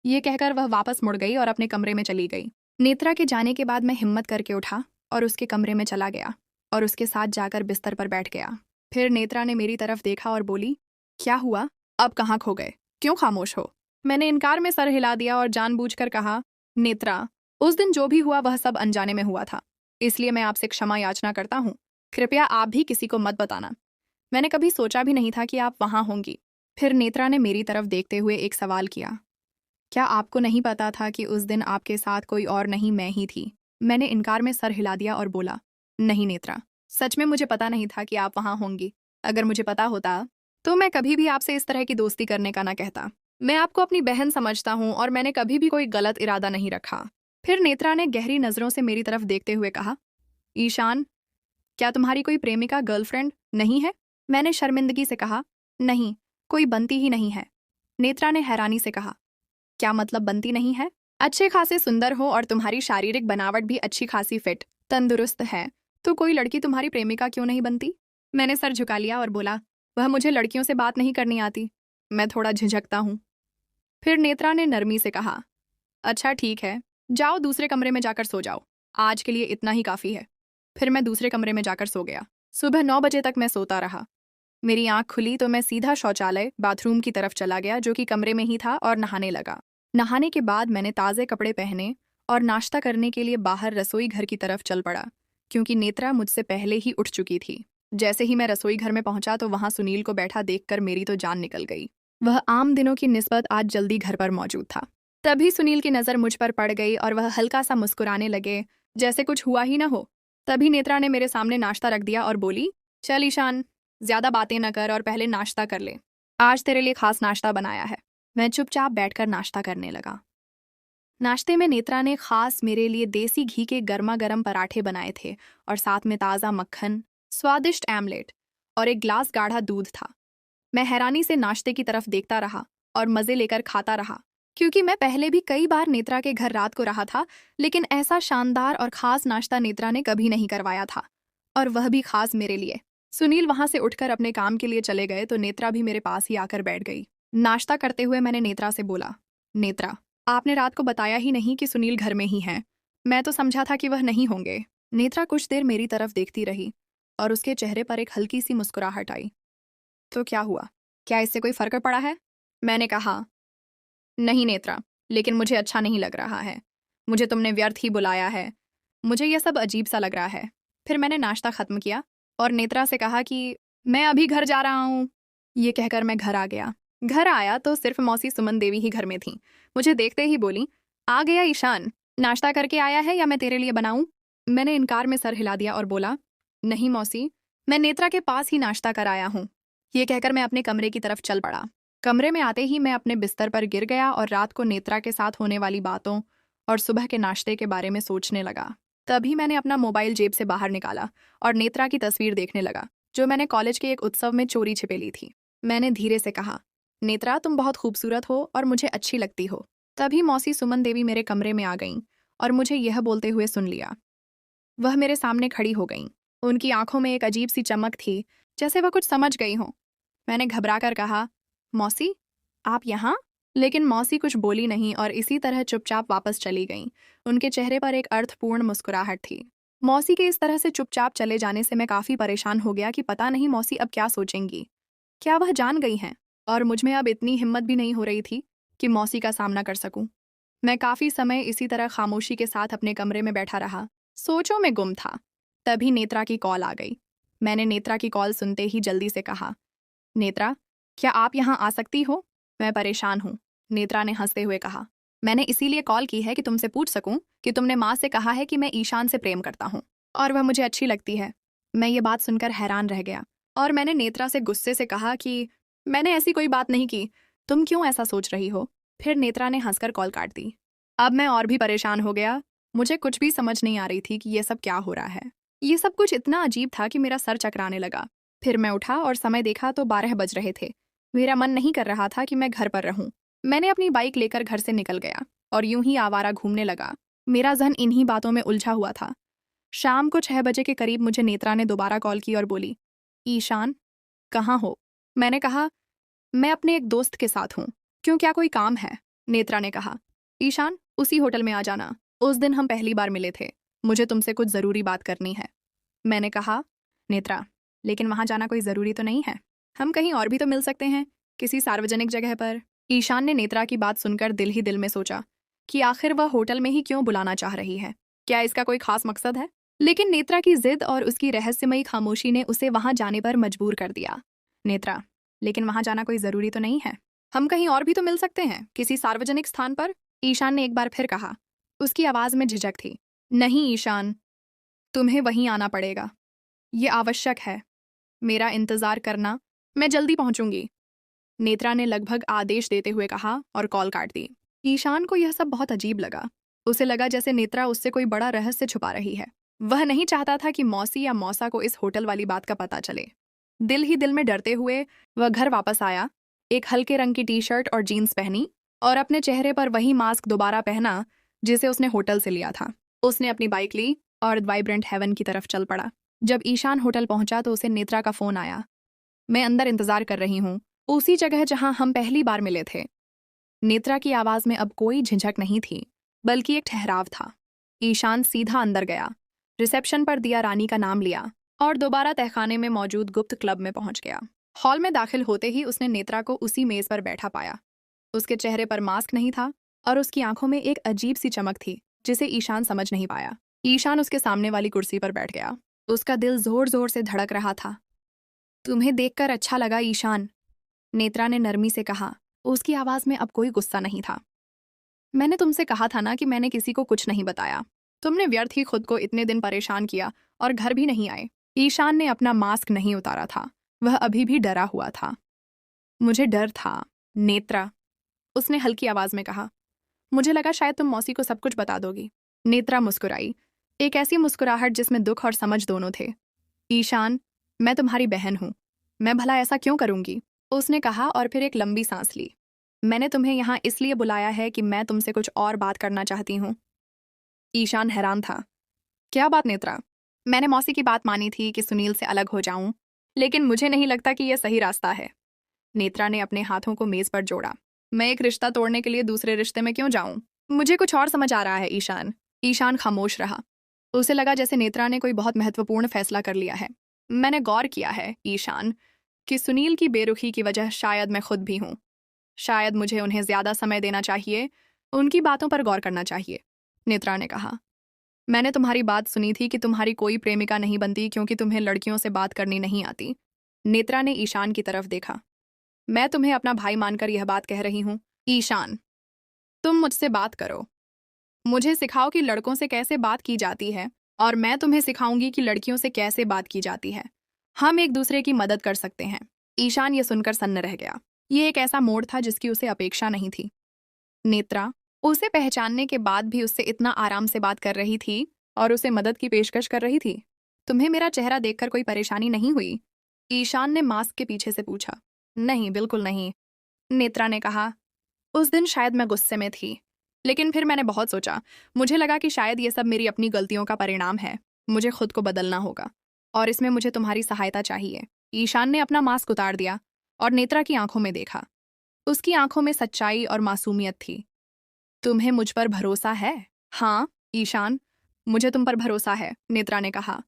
ये कहकर वह वापस मुड़ गई और अपने कमरे में चली गई। नेत्रा के जाने के बाद मैं हिम्मत करके उठा और उसके कमरे में चला गया और उसके साथ जाकर बिस्तर पर बैठ गया। फिर नेत्रा ने मेरी तरफ देखा और बोली, क्या हुआ? अब कहाँ खो गए? क्यों खामोश हो? मैंने इनकार में सर हिला दिया और जानबूझकर कहा, नेत्रा, उस दिन जो भी हुआ वह सब अनजाने में हुआ था, इसलिए मैं आपसे क्षमा याचना करता हूँ। कृपया आप भी किसी को मत बताना। मैंने कभी सोचा भी नहीं था कि आप वहां होंगी। फिर नेत्रा ने मेरी तरफ देखते हुए एक सवाल किया, क्या आपको नहीं पता था कि उस दिन आपके साथ कोई और नहीं, मैं ही थी? मैंने इनकार में सर हिला दिया और बोला, नहीं नेत्रा, सच में मुझे पता नहीं था कि आप वहां होंगी। अगर मुझे पता होता तो मैं कभी भी आपसे इस तरह की दोस्ती करने का ना कहता। मैं आपको अपनी बहन समझता हूँ और मैंने कभी भी कोई गलत इरादा नहीं रखा। फिर नेत्रा ने गहरी नजरों से मेरी तरफ देखते हुए कहा, ईशान, क्या तुम्हारी कोई प्रेमिका, गर्लफ्रेंड नहीं है? मैंने शर्मिंदगी से कहा, नहीं, कोई बनती ही नहीं है। नेत्रा ने हैरानी से कहा, क्या मतलब बनती नहीं है? अच्छे खासे सुंदर हो और तुम्हारी शारीरिक बनावट भी अच्छी खासी फिट तंदुरुस्त है, तो कोई लड़की तुम्हारी प्रेमिका क्यों नहीं बनती? मैंने सर झुका लिया और बोला, वह मुझे लड़कियों से बात नहीं करनी आती, मैं थोड़ा झिझकता हूँ। फिर नेत्रा ने नरमी से कहा, अच्छा ठीक है, जाओ दूसरे कमरे में जाकर सो जाओ, आज के लिए इतना ही काफी है। फिर मैं दूसरे कमरे में जाकर सो गया। सुबह 9 बजे तक मैं सोता रहा। मेरी आंख खुली तो मैं सीधा शौचालय, बाथरूम की तरफ चला गया, जो कि कमरे में ही था, और नहाने लगा। नहाने के बाद मैंने ताज़े कपड़े पहने और नाश्ता करने के लिए बाहर रसोई घर की तरफ चल पड़ा, क्योंकि नेत्रा मुझसे पहले ही उठ चुकी थी। जैसे ही मैं रसोई घर में पहुंचा तो वहां सुनील को बैठा देखकर मेरी तो जान निकल गई। वह आम दिनों की निस्बत आज जल्दी घर पर मौजूद था। तभी सुनील की नज़र मुझ पर पड़ गई और वह हल्का सा मुस्कुराने लगे, जैसे कुछ हुआ ही न हो। तभी नेत्रा ने मेरे सामने नाश्ता रख दिया और बोली, चल ईशान, ज्यादा बातें न कर और पहले नाश्ता कर ले, आज तेरे लिए खास नाश्ता बनाया है। मैं चुपचाप बैठकर नाश्ता करने लगा। नाश्ते में नेत्रा ने खास मेरे लिए देसी घी के गर्मा गर्म पराठे बनाए थे और साथ में ताज़ा मक्खन, स्वादिष्ट आमलेट और एक ग्लास गाढ़ा दूध था। मैं हैरानी से नाश्ते की तरफ देखता रहा और मज़े लेकर खाता रहा। क्योंकि मैं पहले भी कई बार नेत्रा के घर रात को रहा था, लेकिन ऐसा शानदार और खास नाश्ता नेत्रा ने कभी नहीं करवाया था, और वह भी खास मेरे लिए। सुनील वहां से उठकर अपने काम के लिए चले गए तो नेत्रा भी मेरे पास ही आकर बैठ गई। नाश्ता करते हुए मैंने नेत्रा से बोला, नेत्रा, आपने रात को बताया ही नहीं कि सुनील घर में ही हैं। मैं तो समझा था कि वह नहीं होंगे। नेत्रा कुछ देर मेरी तरफ देखती रही और उसके चेहरे पर एक हल्की सी मुस्कुराहट आई। तो क्या हुआ? क्या इससे कोई फर्क पड़ा है? मैंने कहा, नहीं नेत्रा, लेकिन मुझे अच्छा नहीं लग रहा है। मुझे तुमने व्यर्थ ही बुलाया है। मुझे यह सब अजीब सा लग रहा है। फिर मैंने नाश्ता खत्म किया और नेत्रा से कहा कि मैं अभी घर जा रहा हूँ। ये कहकर मैं घर आ गया। घर आया तो सिर्फ मौसी सुमन देवी ही घर में थी। मुझे देखते ही बोली, आ गया ईशान, नाश्ता करके आया है या मैं तेरे लिए बनाऊं? मैंने इनकार में सर हिला दिया और बोला, नहीं मौसी, मैं नेत्रा के पास ही नाश्ता कर आया हूँ। ये कहकर मैं अपने कमरे की तरफ चल पड़ा। कमरे में आते ही मैं अपने बिस्तर पर गिर गया और रात को नेत्रा के साथ होने वाली बातों और सुबह के नाश्ते के बारे में सोचने लगा। तभी मैंने अपना मोबाइल जेब से बाहर निकाला और नेत्रा की तस्वीर देखने लगा, जो मैंने कॉलेज के एक उत्सव में चोरी छिपे ली थी। मैंने धीरे से कहा, नेत्रा, तुम बहुत खूबसूरत हो और मुझे अच्छी लगती हो। तभी मौसी सुमन देवी मेरे कमरे में आ गईं और मुझे यह बोलते हुए सुन लिया। वह मेरे सामने खड़ी हो गईं। उनकी आंखों में एक अजीब सी चमक थी, जैसे वह कुछ समझ गई हों। मैंने घबराकर कहा, मौसी, आप यहाँ? लेकिन मौसी कुछ बोली नहीं और इसी तरह चुपचाप वापस चली गईं। उनके चेहरे पर एक अर्थपूर्ण मुस्कुराहट थी। मौसी के इस तरह से चुपचाप चले जाने से मैं काफी परेशान हो गया कि पता नहीं मौसी अब क्या सोचेंगी। क्या वह जान गई हैं? और मुझ में अब इतनी हिम्मत भी नहीं हो रही थी कि मौसी का सामना कर सकूं। मैं काफी समय इसी तरह खामोशी के साथ अपने कमरे में बैठा रहा, सोचों में गुम था। तभी नेत्रा की कॉल आ गई। मैंने नेत्रा की कॉल सुनते ही जल्दी से कहा, नेत्रा, क्या आप यहाँ आ सकती हो? मैं परेशान हूँ। नेत्रा ने हंसते हुए कहा, मैंने इसीलिए कॉल की है कि तुमसे पूछ सकूं कि तुमने माँ से कहा है कि मैं ईशान से प्रेम करता हूँ और वह मुझे अच्छी लगती है। मैं ये बात सुनकर हैरान रह गया और मैंने नेत्रा से गुस्से से कहा कि मैंने ऐसी कोई बात नहीं की, तुम क्यों ऐसा सोच रही हो? फिर नेत्रा ने हंसकर कॉल काट दी। अब मैं और भी परेशान हो गया। मुझे कुछ भी समझ नहीं आ रही थी कि ये सब क्या हो रहा है। ये सब कुछ इतना अजीब था कि मेरा सर चकराने लगा। फिर मैं उठा और समय देखा तो 12 बज रहे थे। मेरा मन नहीं कर रहा था कि मैं घर पर रहूं। मैंने अपनी बाइक लेकर घर से निकल गया और यूं ही आवारा घूमने लगा। मेरा जहन इन्हीं बातों में उलझा हुआ था। शाम को 6 बजे के करीब मुझे नेत्रा ने दोबारा कॉल की और बोली, ईशान, कहाँ हो? मैंने कहा, मैं अपने एक दोस्त के साथ हूँ। क्यों, क्या कोई काम है? नेत्रा ने कहा, ईशान, उसी होटल में आ जाना। उस दिन हम पहली बार मिले थे। मुझे तुमसे कुछ ज़रूरी बात करनी है। मैंने कहा, नेत्रा, लेकिन वहाँ जाना कोई ज़रूरी तो नहीं है। हम कहीं और भी तो मिल सकते हैं, किसी सार्वजनिक जगह पर। ईशान ने नेत्रा की बात सुनकर दिल ही दिल में सोचा कि आखिर वह होटल में ही क्यों बुलाना चाह रही है। क्या इसका कोई खास मकसद है? लेकिन नेत्रा की जिद और उसकी रहस्यमयी खामोशी ने उसे वहां जाने पर मजबूर कर दिया। नेत्रा, लेकिन वहां जाना कोई ज़रूरी तो नहीं है। हम कहीं और भी तो मिल सकते हैं, किसी सार्वजनिक स्थान पर। ईशान ने एक बार फिर कहा। उसकी आवाज़ में झिझक थी। नहीं ईशान, तुम्हें वहीं आना पड़ेगा। ये आवश्यक है। मेरा इंतज़ार करना, मैं जल्दी पहुंचूंगी। नेत्रा ने लगभग आदेश देते हुए कहा और कॉल काट दी। ईशान को यह सब बहुत अजीब लगा। उसे लगा जैसे नेत्रा उससे कोई बड़ा रहस्य छुपा रही है। वह नहीं चाहता था कि मौसी या मौसा को इस होटल वाली बात का पता चले। दिल ही दिल में डरते हुए वह घर वापस आया, एक हल्के रंग की टी-शर्ट और जीन्स पहनी और अपने चेहरे पर वही मास्क दोबारा पहना जिसे उसने होटल से लिया था। उसने अपनी बाइक ली और वाइब्रेंट हेवन की तरफ चल पड़ा। जब ईशान होटल पहुंचा तो उसे नेत्रा का फोन आया। मैं अंदर इंतजार कर रही हूँ, उसी जगह जहां हम पहली बार मिले थे। नेत्रा की आवाज में अब कोई झिझक नहीं थी, बल्कि एक ठहराव था। ईशान सीधा अंदर गया, रिसेप्शन पर दिया रानी का नाम लिया और दोबारा तहखाने में मौजूद गुप्त क्लब में पहुंच गया। हॉल में दाखिल होते ही उसने नेत्रा को उसी मेज पर बैठा पाया। उसके चेहरे पर मास्क नहीं था और उसकी आंखों में एक अजीब सी चमक थी जिसे ईशान समझ नहीं पाया। ईशान उसके सामने वाली कुर्सी पर बैठ गया। उसका दिल जोर जोर से धड़क रहा था। तुम्हें देखकर अच्छा लगा ईशान, नेत्रा ने नरमी से कहा। उसकी आवाज में अब कोई गुस्सा नहीं था। मैंने तुमसे कहा था ना कि मैंने किसी को कुछ नहीं बताया। तुमने व्यर्थ ही खुद को इतने दिन परेशान किया और घर भी नहीं आए। ईशान ने अपना मास्क नहीं उतारा था। वह अभी भी डरा हुआ था। मुझे डर था, नेत्रा, उसने हल्की आवाज में कहा। मुझे लगा शायद तुम मौसी को सब कुछ बता दोगी। नेत्रा मुस्कुराई, एक ऐसी मुस्कुराहट जिसमें दुख और समझ दोनों थे। ईशान, मैं तुम्हारी बहन हूं, मैं भला ऐसा क्यों करूंगी, उसने कहा और फिर एक लंबी सांस ली। मैंने तुम्हें यहाँ इसलिए बुलाया है कि मैं तुमसे कुछ और बात करना चाहती हूँ। ईशान हैरान था। क्या बात नेत्रा? मैंने मौसी की बात मानी थी कि सुनील से अलग हो जाऊं, लेकिन मुझे नहीं लगता कि यह सही रास्ता है। नेत्रा ने अपने हाथों को मेज पर जोड़ा। मैं एक रिश्ता तोड़ने के लिए दूसरे रिश्ते में क्यों जाऊं? मुझे कुछ और समझ आ रहा है ईशान। ईशान खामोश रहा। उसे लगा जैसे नेत्रा ने कोई बहुत महत्वपूर्ण फैसला कर लिया है। मैंने गौर किया है ईशान कि सुनील की बेरुखी की वजह शायद मैं खुद भी हूं। शायद मुझे उन्हें ज्यादा समय देना चाहिए, उनकी बातों पर गौर करना चाहिए। नेत्रा ने कहा, मैंने तुम्हारी बात सुनी थी कि तुम्हारी कोई प्रेमिका नहीं बनती क्योंकि तुम्हें लड़कियों से बात करनी नहीं आती। नेत्रा ने ईशान की तरफ देखा। मैं तुम्हें अपना भाई मानकर यह बात कह रही हूं। ईशान, तुम मुझसे बात करो। मुझे सिखाओ कि लड़कों से कैसे बात की जाती है, और मैं तुम्हें सिखाऊंगी कि लड़कियों से कैसे बात की जाती है। हम एक दूसरे की मदद कर सकते हैं। ईशान ये सुनकर सन्न रह गया। ये एक ऐसा मोड़ था जिसकी उसे अपेक्षा नहीं थी। नेत्रा उसे पहचानने के बाद भी उससे इतना आराम से बात कर रही थी और उसे मदद की पेशकश कर रही थी। तुम्हें मेरा चेहरा देखकर कोई परेशानी नहीं हुई? ईशान ने मास्क के पीछे से पूछा। नहीं, बिल्कुल नहीं, नेत्रा ने कहा। उस दिन शायद मैं गुस्से में थी, लेकिन फिर मैंने बहुत सोचा। मुझे लगा कि शायद ये सब मेरी अपनी गलतियों का परिणाम है। मुझे खुद को बदलना होगा, और इसमें मुझे तुम्हारी सहायता चाहिए। ईशान ने अपना मास्क उतार दिया और नेत्रा की आंखों में देखा। उसकी आंखों में सच्चाई और मासूमियत थी। तुम्हें मुझ पर भरोसा है? हाँ ईशान, मुझे तुम पर भरोसा है, नेत्रा ने कहा।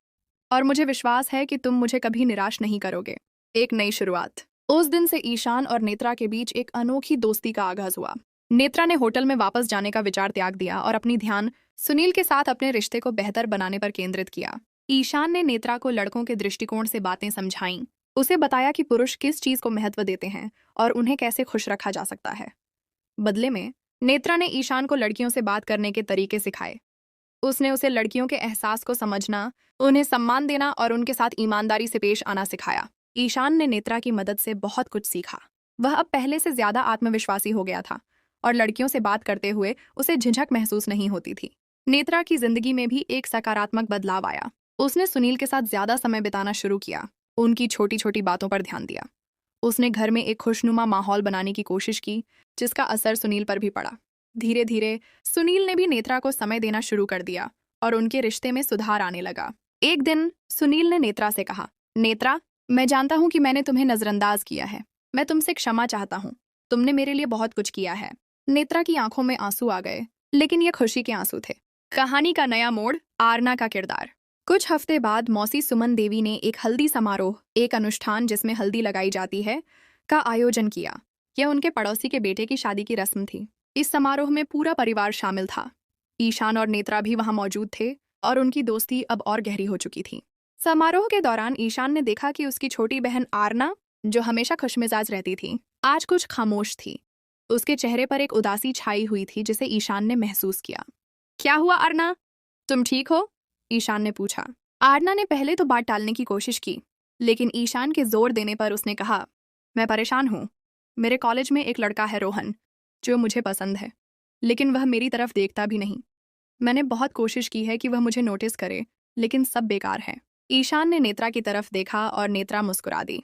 और मुझे विश्वास है कि तुम मुझे कभी निराश नहीं करोगे। एक नई शुरुआत। उस दिन से ईशान और नेत्रा के बीच एक अनोखी दोस्ती का आगाज हुआ। नेत्रा ने होटल में वापस जाने का विचार त्याग दिया और अपनी ध्यान सुनील के साथ अपने रिश्ते को बेहतर बनाने पर केंद्रित किया। ईशान ने नेत्रा को लड़कों के दृष्टिकोण से बातें समझाईं। उसे बताया कि पुरुष किस चीज को महत्व देते हैं और उन्हें कैसे खुश रखा जा सकता है। बदले में नेत्रा ने ईशान को लड़कियों से बात करने के तरीके सिखाए। उसने उसे लड़कियों के एहसास को समझना, उन्हें सम्मान देना और उनके साथ ईमानदारी से पेश आना सिखाया। ईशान ने नेत्रा की मदद से बहुत कुछ सीखा। वह अब पहले से ज्यादा आत्मविश्वासी हो गया था और लड़कियों से बात करते हुए उसे झिझक महसूस नहीं होती थी। नेत्रा की जिंदगी में भी एक सकारात्मक बदलाव आया। उसने सुनील के साथ ज्यादा समय बिताना शुरू किया, उनकी छोटी छोटी बातों पर ध्यान दिया। उसने घर में एक खुशनुमा माहौल बनाने की कोशिश की, जिसका असर सुनील पर भी पड़ा। धीरे धीरे सुनील ने भी नेत्रा को समय देना शुरू कर दिया और उनके रिश्ते में सुधार आने लगा। एक दिन सुनील ने नेत्रा से कहा, नेत्रा, मैं जानता हूं कि मैंने तुम्हें नजरअंदाज किया है। मैं तुमसे क्षमा चाहता हूं। तुमने मेरे लिए बहुत कुछ किया है। नेत्रा की आंखों में आंसू आ गए, लेकिन ये खुशी के आंसू थे। कहानी का नया मोड़, आरना का किरदार। कुछ हफ्ते बाद मौसी सुमन देवी ने एक हल्दी समारोह, एक अनुष्ठान जिसमें हल्दी लगाई जाती है, का आयोजन किया। यह उनके पड़ोसी के बेटे की शादी की रस्म थी। इस समारोह में पूरा परिवार शामिल था। ईशान और नेत्रा भी वहां मौजूद थे और उनकी दोस्ती अब और गहरी हो चुकी थी। समारोह के दौरान ईशान ने देखा कि उसकी छोटी बहन आरना, जो हमेशा खुशमिजाज रहती थी, आज कुछ खामोश थी। उसके चेहरे पर एक उदासी छाई हुई थी जिसे ईशान ने महसूस किया। क्या हुआ आरना, तुम ठीक हो? ईशान ने पूछा। आरना ने पहले तो बात टालने की कोशिश की, लेकिन ईशान के जोर देने पर उसने कहा, मैं परेशान हूँ। मेरे कॉलेज में एक लड़का है रोहन, जो मुझे पसंद है, लेकिन वह मेरी तरफ देखता भी नहीं। मैंने बहुत कोशिश की है कि वह मुझे नोटिस करे, लेकिन सब बेकार है। ईशान ने नेत्रा की तरफ देखा और नेत्रा मुस्कुरा दी।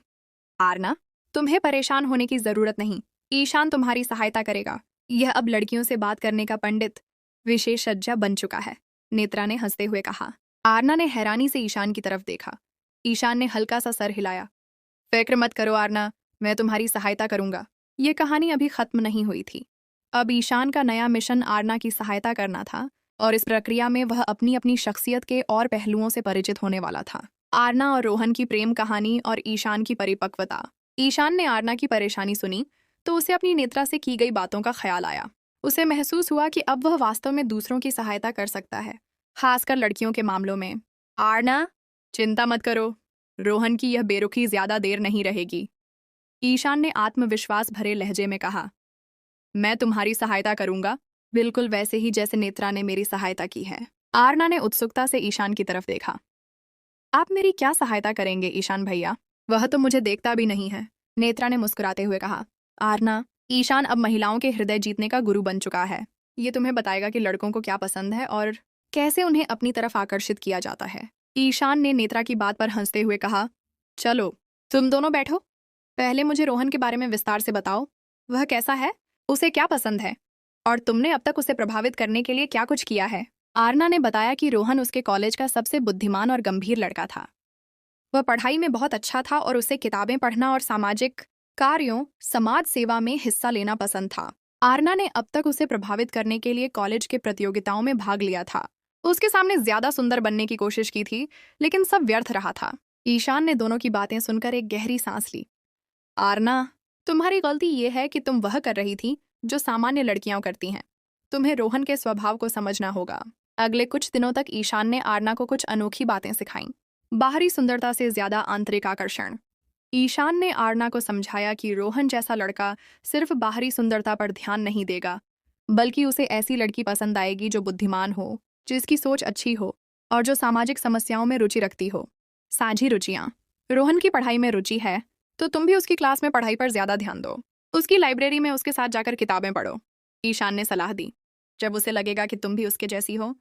आरना, तुम्हें परेशान होने की जरूरत नहीं। ईशान तुम्हारी सहायता करेगा। यह अब लड़कियों से बात करने का पंडित विशेषज्ञ बन चुका है, नेत्रा ने हंसते हुए कहा। आरना ने हैरानी से ईशान की तरफ देखा। ईशान ने हल्का सा सर हिलाया। फिक्र मत करो आरना, मैं तुम्हारी सहायता करूंगा। ये कहानी अभी खत्म नहीं हुई थी। अब ईशान का नया मिशन आरना की सहायता करना था, और इस प्रक्रिया में वह अपनी अपनी शख्सियत के और पहलुओं से परिचित होने वाला था। आरना और रोहन की प्रेम कहानी और ईशान की परिपक्वता। ईशान ने आरना की परेशानी सुनी तो उसे अपनी नेत्रा से की गई बातों का ख्याल आया। उसे महसूस हुआ कि अब वह वास्तव में दूसरों की सहायता कर सकता है, खासकर लड़कियों के मामलों में। आरना, चिंता मत करो, रोहन की यह बेरुखी ज्यादा देर नहीं रहेगी, ईशान ने आत्मविश्वास भरे लहजे में कहा। मैं तुम्हारी सहायता करूंगा, बिल्कुल वैसे ही जैसे नेत्रा ने मेरी सहायता की है। आरना ने उत्सुकता से ईशान की तरफ देखा। आप मेरी क्या सहायता करेंगे ईशान भैया? वह तो मुझे देखता भी नहीं है, नेत्रा ने मुस्कुराते हुए कहा। आरना, ईशान अब महिलाओं के हृदय जीतने का गुरु बन चुका है। ये तुम्हें बताएगा कि लड़कों को क्या पसंद है और कैसे उन्हें अपनी तरफ आकर्षित किया जाता है। ईशान ने नेत्रा की बात पर हंसते हुए कहा, चलो तुम दोनों बैठो। पहले मुझे रोहन के बारे में विस्तार से बताओ। वह कैसा है? उसे क्या पसंद है और तुमने अब तक उसे प्रभावित करने के लिए क्या कुछ किया है। आरना ने बताया कि रोहन उसके कॉलेज का सबसे बुद्धिमान और गंभीर लड़का था। वह पढ़ाई में बहुत अच्छा था और उसे किताबें पढ़ना और सामाजिक कार्यों, समाज सेवा में हिस्सा लेना पसंद था। आरना ने अब तक उसे प्रभावित करने के लिए कॉलेज के प्रतियोगिताओं में भाग लिया था। उसके सामने ज्यादा सुंदर बनने की कोशिश की थी, लेकिन सब व्यर्थ रहा था। ईशान ने दोनों की बातें सुनकर एक गहरी सांस ली। आरना, तुम्हारी गलती यह है कि तुम वह कर रही थी जो सामान्य लड़कियां करती हैं। तुम्हें रोहन के स्वभाव को समझना होगा। अगले कुछ दिनों तक ईशान ने आरना को कुछ अनोखी बातें सिखाईं। बाहरी सुंदरता से ज्यादा आंतरिक आकर्षण। ईशान ने आरना को समझाया कि रोहन जैसा लड़का सिर्फ बाहरी सुंदरता पर ध्यान नहीं देगा, बल्कि उसे ऐसी लड़की पसंद आएगी जो बुद्धिमान हो, जिसकी सोच अच्छी हो और जो सामाजिक समस्याओं में रुचि रखती हो। साझी रुचियां। रोहन की पढ़ाई में रुचि है तो तुम भी उसकी क्लास में पढ़ाई पर ज्यादा ध्यान दो। उसकी लाइब्रेरी में उसके साथ जाकर किताबें पढ़ो। ईशान ने सलाह दी। जब उसे लगेगा कि तुम भी उसके जैसी हो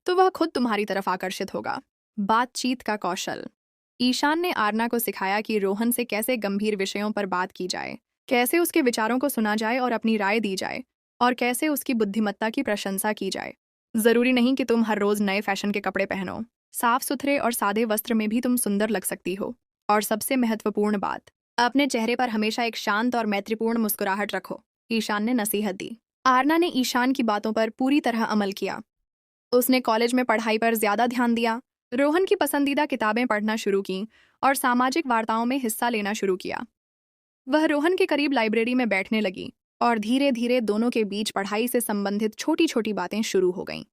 तो वह खुद तुम्हारी तरफ आकर्षित होगा। बातचीत का कौशल। ईशान ने आरना को सिखाया कि रोहन से कैसे गंभीर विषयों पर बात की जाए, कैसे उसके विचारों को सुना जाए और अपनी राय दी जाए, और कैसे उसकी बुद्धिमत्ता की प्रशंसा की जाए। जरूरी नहीं कि तुम हर रोज नए फैशन के कपड़े पहनो। साफ सुथरे और सादे वस्त्र में भी तुम सुंदर लग सकती हो। और सबसे महत्वपूर्ण बात, अपने चेहरे पर हमेशा एक शांत और मैत्रीपूर्ण मुस्कुराहट रखो। ईशान ने नसीहत दी। आरना ने ईशान की बातों पर पूरी तरह अमल किया। उसने कॉलेज में पढ़ाई पर ज्यादा ध्यान दिया, रोहन की पसंदीदा किताबें पढ़ना शुरू की और सामाजिक वार्ताओं में हिस्सा लेना शुरू किया। वह रोहन के करीब लाइब्रेरी में बैठने लगी और धीरे धीरे दोनों के बीच पढ़ाई से संबंधित छोटी छोटी बातें शुरू हो गईं।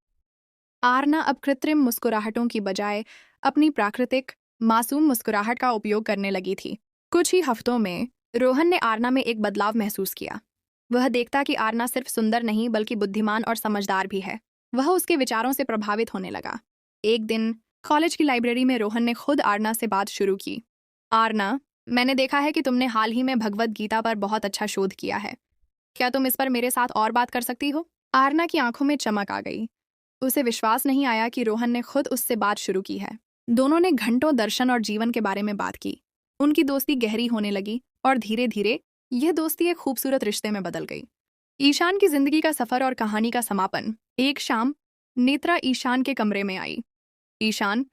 आरना अब कृत्रिम मुस्कुराहटों की बजाय अपनी प्राकृतिक, मासूम मुस्कुराहट का उपयोग करने लगी थी। कुछ ही हफ्तों में रोहन ने आरना में एक बदलाव महसूस किया। वह देखता कि आरना सिर्फ सुंदर नहीं बल्कि बुद्धिमान और समझदार भी है। वह उसके विचारों से प्रभावित होने लगा। एक दिन कॉलेज की लाइब्रेरी में रोहन ने खुद आरना से बात शुरू की। आरना, मैंने देखा है कि तुमने हाल ही में भगवद गीता पर बहुत अच्छा शोध किया है। क्या तुम इस पर मेरे साथ और बात कर सकती हो? आरना की आंखों में चमक आ गई। उसे विश्वास नहीं आया कि रोहन ने खुद उससे बात शुरू की है। दोनों ने घंटों दर्शन और जीवन के बारे में बात की। उनकी दोस्ती गहरी होने लगी और धीरे धीरे यह दोस्ती एक खूबसूरत रिश्ते में बदल गई। ईशान की जिंदगी का सफर और कहानी का समापन। एक शाम नेत्रा ईशान के कमरे में आई। ईशान,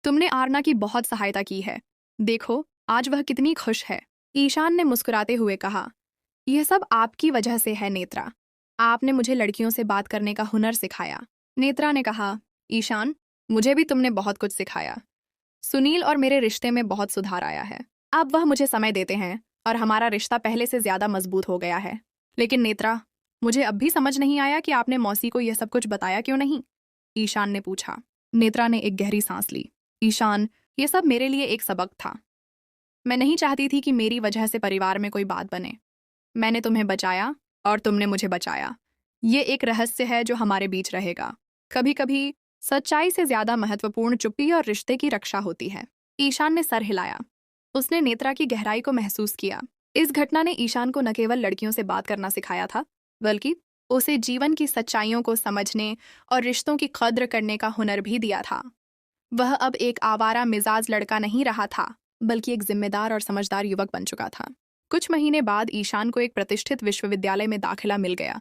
तुमने आरना की बहुत सहायता की है। देखो, आज वह कितनी खुश है। ईशान ने मुस्कुराते हुए कहा, यह सब आपकी वजह से है नेत्रा। आपने मुझे लड़कियों से बात करने का हुनर सिखाया। नेत्रा ने कहा, ईशान, मुझे भी तुमने बहुत कुछ सिखाया। सुनील और मेरे रिश्ते में बहुत सुधार आया है। अब वह मुझे समय देते हैं और हमारा रिश्ता पहले से ज्यादा मजबूत हो गया है। लेकिन नेत्रा, मुझे अब भी समझ नहीं आया कि आपने मौसी को यह सब कुछ बताया क्यों नहीं? ईशान ने पूछा। नेत्रा ने एक गहरी सांस ली। ईशान, ये सब मेरे लिए एक सबक था। मैं नहीं चाहती थी कि मेरी वजह से परिवार में कोई बात बने। मैंने तुम्हें बचाया और तुमने मुझे बचाया। ये एक रहस्य है जो हमारे बीच रहेगा। कभी कभी सच्चाई से ज्यादा महत्वपूर्ण चुप्पी और रिश्ते की रक्षा होती है। ईशान ने सर हिलाया। उसने नेत्रा की गहराई को महसूस किया। इस घटना ने ईशान को न केवल लड़कियों से बात करना सिखाया था, बल्कि उसे जीवन की सच्चाइयों को समझने और रिश्तों की कद्र करने का हुनर भी दिया था। वह अब एक आवारा मिजाज लड़का नहीं रहा था, बल्कि एक जिम्मेदार और समझदार युवक बन चुका था। कुछ महीने बाद ईशान को एक प्रतिष्ठित विश्वविद्यालय में दाखिला मिल गया,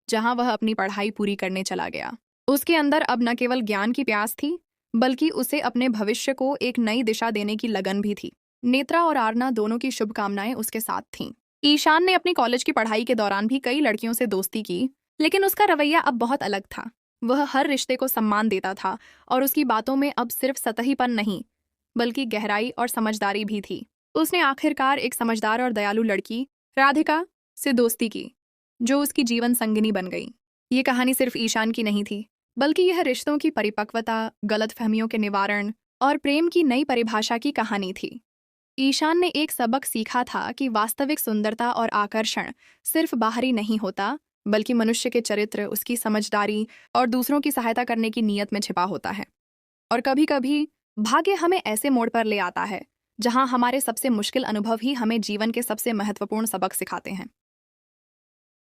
जहां वह अपनी पढ़ाई पूरी करने चला गया। उसके अंदर अब न केवल ज्ञान की प्यास थी, बल्कि उसे अपने भविष्य को एक नई दिशा देने की लगन भी थी। नेत्रा और आरना दोनों की शुभकामनाएं उसके साथ थीं। ईशान ने अपनी कॉलेज की पढ़ाई के दौरान भी कई लड़कियों से दोस्ती की, लेकिन उसका रवैया अब बहुत अलग था। वह हर रिश्ते को सम्मान देता था और उसकी बातों में अब सिर्फ सतहीपन नहीं, बल्कि गहराई और समझदारी भी थी। उसने आखिरकार एक समझदार और दयालु लड़की, राधिका, से दोस्ती की, जो उसकी जीवन संगिनी बन गई। ये कहानी सिर्फ ईशान की नहीं थी, बल्कि यह रिश्तों की परिपक्वता, गलतफहमियों के निवारण और प्रेम की नई परिभाषा की कहानी थी। ईशान ने एक सबक सीखा था कि वास्तविक सुंदरता और आकर्षण सिर्फ बाहरी नहीं होता, बल्कि मनुष्य के चरित्र, उसकी समझदारी और दूसरों की सहायता करने की नीयत में छिपा होता है। और कभी कभी भाग्य हमें ऐसे मोड़ पर ले आता है जहां हमारे सबसे मुश्किल अनुभव ही हमें जीवन के सबसे महत्वपूर्ण सबक सिखाते हैं।